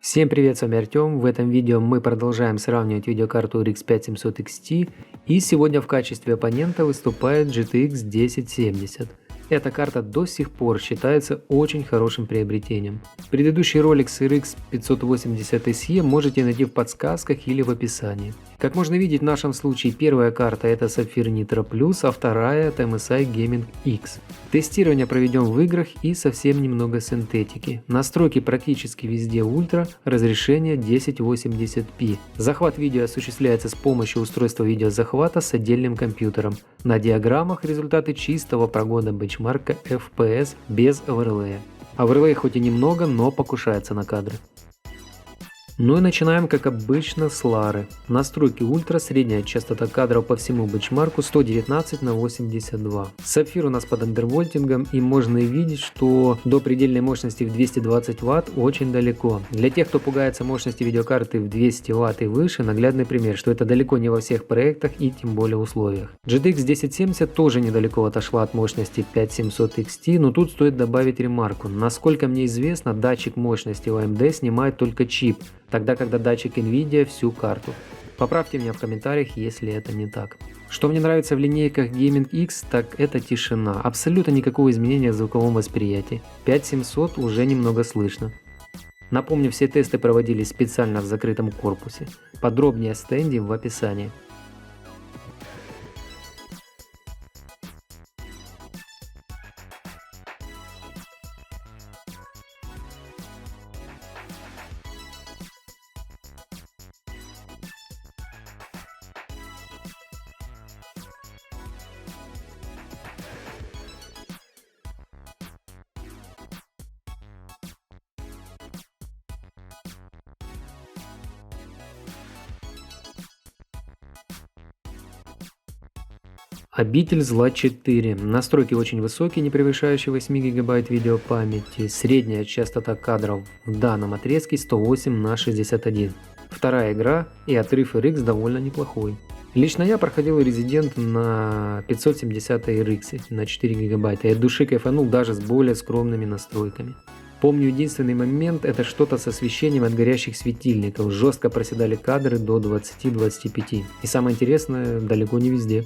Всем привет, с вами Артем. В этом видео мы продолжаем сравнивать видеокарту RX 5700 XT, и сегодня в качестве оппонента выступает GTX 1070. Эта карта до сих пор считается очень хорошим приобретением. Предыдущий ролик с RX 580 SE можете найти в подсказках или в описании. Как можно видеть, в нашем случае первая карта это Sapphire Nitro Plus, а вторая это MSI Gaming X. Тестирование проведем в играх и совсем немного синтетики. Настройки практически везде ультра, разрешение 1080p. Захват видео осуществляется с помощью устройства видеозахвата с отдельным компьютером. На диаграммах результаты чистого прогона бенчмарка FPS без оверлея. Оверлей хоть и немного, но покушается на кадры. Ну и начинаем как обычно с Лары. Настройки ультра, средняя частота кадров по всему бенчмарку 119/82. Сапфир у нас под андервольтингом, и можно видеть, что до предельной мощности в 220 Вт очень далеко. Для тех, кто пугается мощности видеокарты в 200 Вт и выше, наглядный пример, что это далеко не во всех проектах и тем более условиях. GTX 1070 тоже недалеко отошла от мощности 5700 XT, но тут стоит добавить ремарку. Насколько мне известно, датчик мощности у AMD снимает только чип, тогда когда датчик Nvidia всю карту. Поправьте меня в комментариях, если это не так. Что мне нравится в линейках Gaming X, так это тишина. Абсолютно никакого изменения в звуковом восприятии. 5700 уже немного слышно. Напомню, все тесты проводились специально в закрытом корпусе. Подробнее о стенде в описании. Обитель зла 4. Настройки очень высокие, не превышающие 8 ГБ видеопамяти. Средняя частота кадров в данном отрезке 108/61. Вторая игра, и отрыв RX довольно неплохой. Лично я проходил Resident на 570 RX на 4 ГБ и от души кайфанул даже с более скромными настройками. Помню, единственный момент это что-то с освещением от горящих светильников. Жестко проседали кадры до 20-25. И самое интересное, далеко не везде.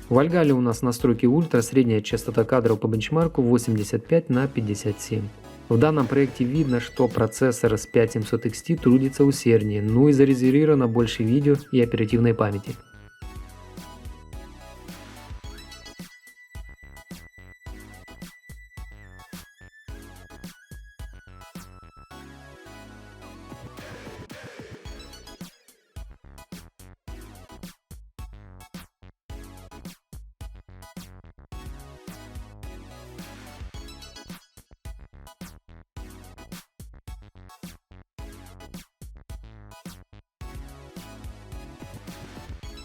В Альгале у нас настройки ультра, средняя частота кадров по бенчмарку 85/57. В данном проекте видно, что процессор с 5700 XT трудится усерднее, ну и зарезервировано больше видео и оперативной памяти.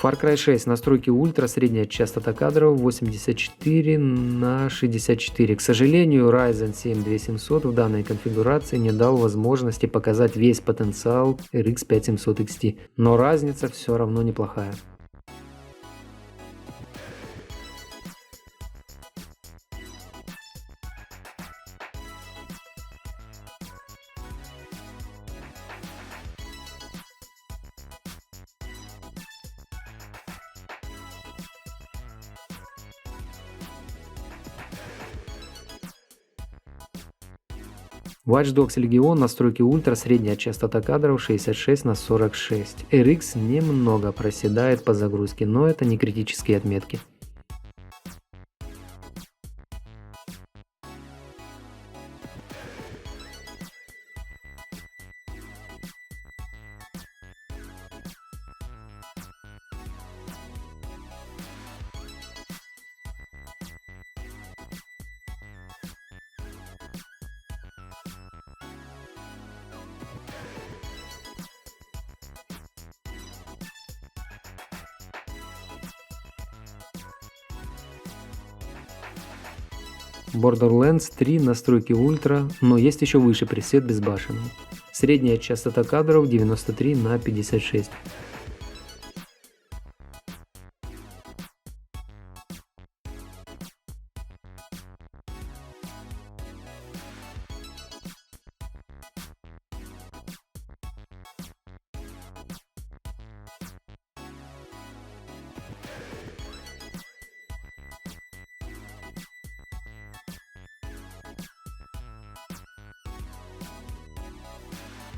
Far Cry 6 настройки ультра, средняя частота кадров 84/64. К сожалению, Ryzen 7 2700 в данной конфигурации не дал возможности показать весь потенциал RX 5700 XT, но разница все равно неплохая. Watch Dogs Legion настройки ультра, средняя частота кадров 66/46. RX немного проседает по загрузке, но это не критические отметки. Borderlands 3 настройки ультра, но есть еще выше пресет безбашенный. Средняя частота кадров 93 на 56.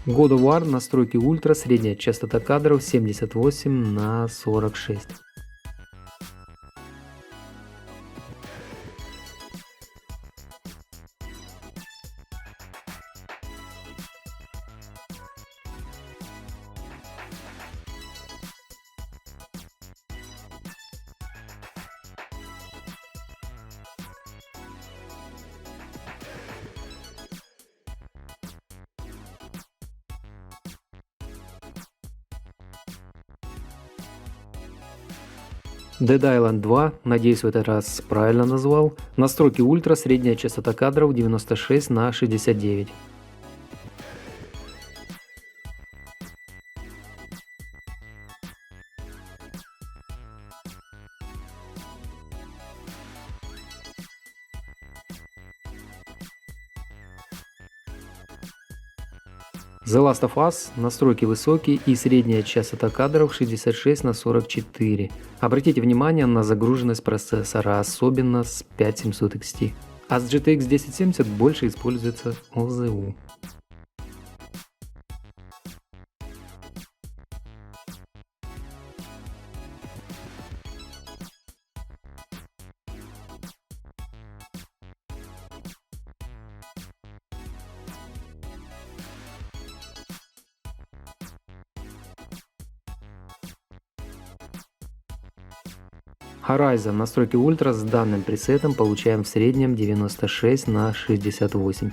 God of War настройки ультра, средняя частота кадров 78 на 46. Dead Island 2, надеюсь в этот раз правильно назвал. Настройки ультра, средняя частота кадров 96 на 69. The Last of Us, настройки высокие и средняя частота кадров 66 на 44. Обратите внимание на загруженность процессора, особенно с 5700 XT. А с GTX 1070 больше используется OZU. Horizon настройки ультра с данным пресетом получаем в среднем 96 на 68.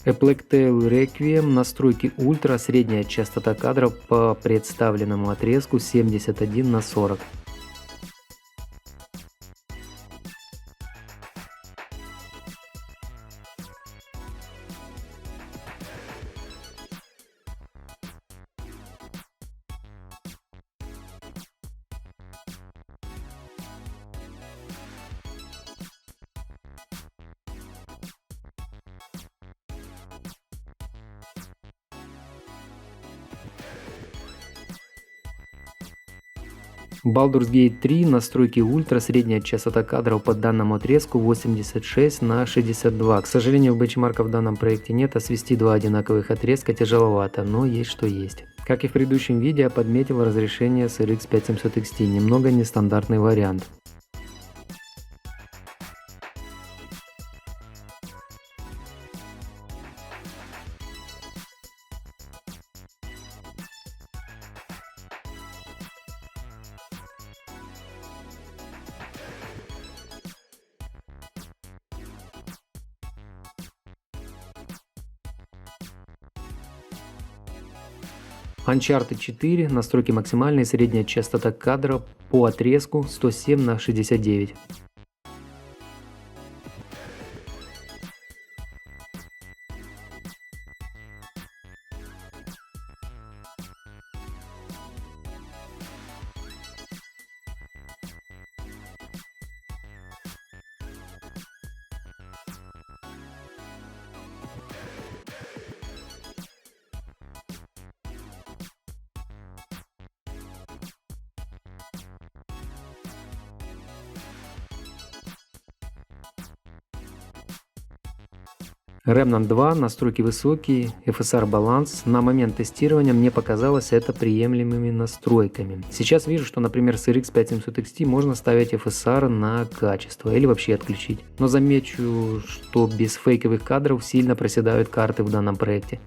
A Plague Tale Requiem настройки ультра, средняя частота кадров по представленному отрезку 71 на 40. Baldur's Gate 3 настройки ультра, средняя частота кадров по данному отрезку 86 на 62. К сожалению, бенчмарка в данном проекте нет, а свести два одинаковых отрезка тяжеловато, но есть что есть. Как и в предыдущем видео, подметил разрешение с RX 5700 XT, немного нестандартный вариант. Uncharted 4, настройки максимальной и средняя частота кадров по отрезку 107 на 69. Remnant 2, настройки высокие, FSR баланс. На момент тестирования мне показалось это приемлемыми настройками. Сейчас вижу, что, например, с RX 5700 XT можно ставить FSR на качество или вообще отключить. Но замечу, что без фейковых кадров сильно проседают карты в данном проекте.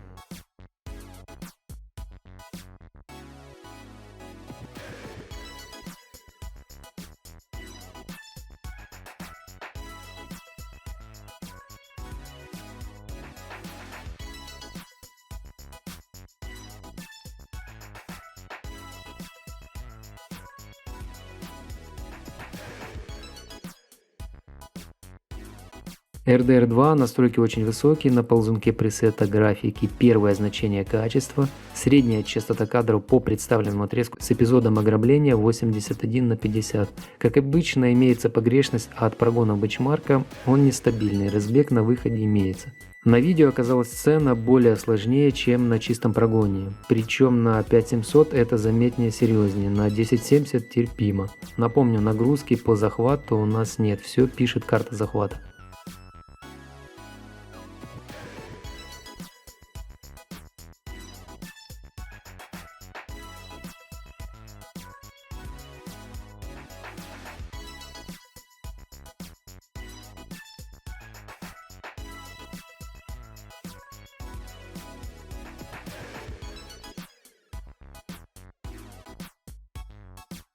RDR2, настройки очень высокие, на ползунке пресета графики первое значение качества, средняя частота кадров по представленному отрезку с эпизодом ограбления 81/50. Как обычно, имеется погрешность от прогона бенчмарка, он нестабильный, разбег на выходе имеется. На видео оказалась сцена более сложнее, чем на чистом прогоне, причем на 5700 это заметнее серьезнее, на 1070 терпимо. Напомню, нагрузки по захвату у нас нет, все пишет карта захвата.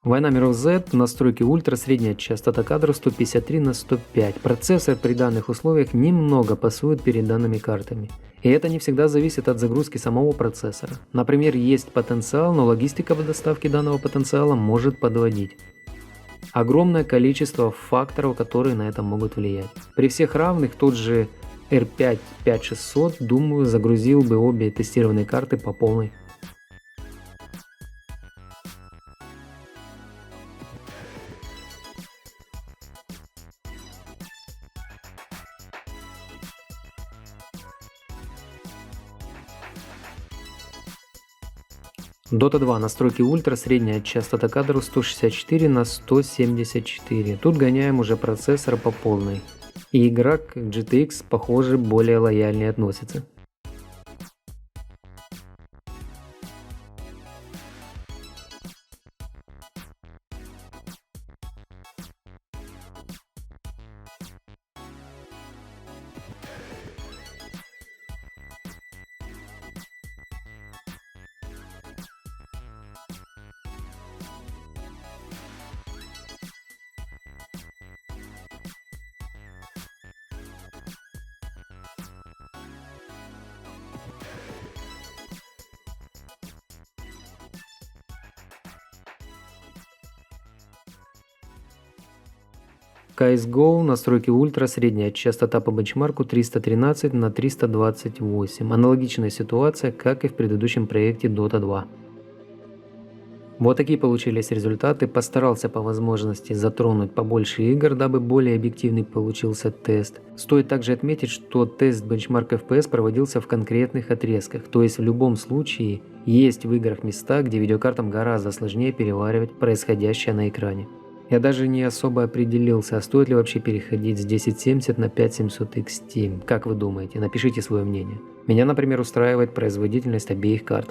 Война миров Z, настройки ультра, средняя частота кадров 153/105. Процессор при данных условиях немного пасует перед данными картами. И это не всегда зависит от загрузки самого процессора. Например, есть потенциал, но логистика в доставке данного потенциала может подводить. Огромное количество факторов, которые на это могут влиять. При всех равных тот же R5 5600, думаю, загрузил бы обе тестированные карты по полной. Dota 2, настройки ультра, средняя частота кадров 164/174. Тут гоняем уже процессор по полной. И игра к GTX, похоже, более лояльнее относится. CSGO, настройки ультра, средняя частота по бенчмарку 313/328. Аналогичная ситуация, как и в предыдущем проекте Dota 2. Вот такие получились результаты. Постарался по возможности затронуть побольше игр, дабы более объективный получился тест. Стоит также отметить, что тест бенчмарк FPS проводился в конкретных отрезках, то есть в любом случае есть в играх места, где видеокартам гораздо сложнее переваривать происходящее на экране. Я даже не особо определился, а стоит ли вообще переходить с 1070 на 5700 XT. Как вы думаете? Напишите свое мнение. Меня, например, устраивает производительность обеих карт.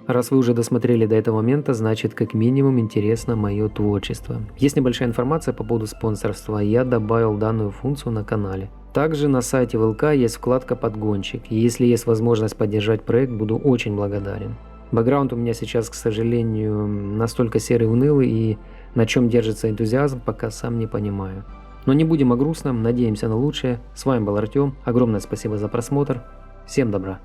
Раз вы уже досмотрели до этого момента, значит как минимум интересно мое творчество. Есть небольшая информация по поводу спонсорства, я добавил данную функцию на канале. Также на сайте ВЛК есть вкладка «Подгонщик», и если есть возможность поддержать проект, буду очень благодарен. Бэкграунд у меня сейчас, к сожалению, настолько серый и унылый, и на чем держится энтузиазм, пока сам не понимаю. Но не будем о грустном, надеемся на лучшее. С вами был Артем, огромное спасибо за просмотр, всем добра.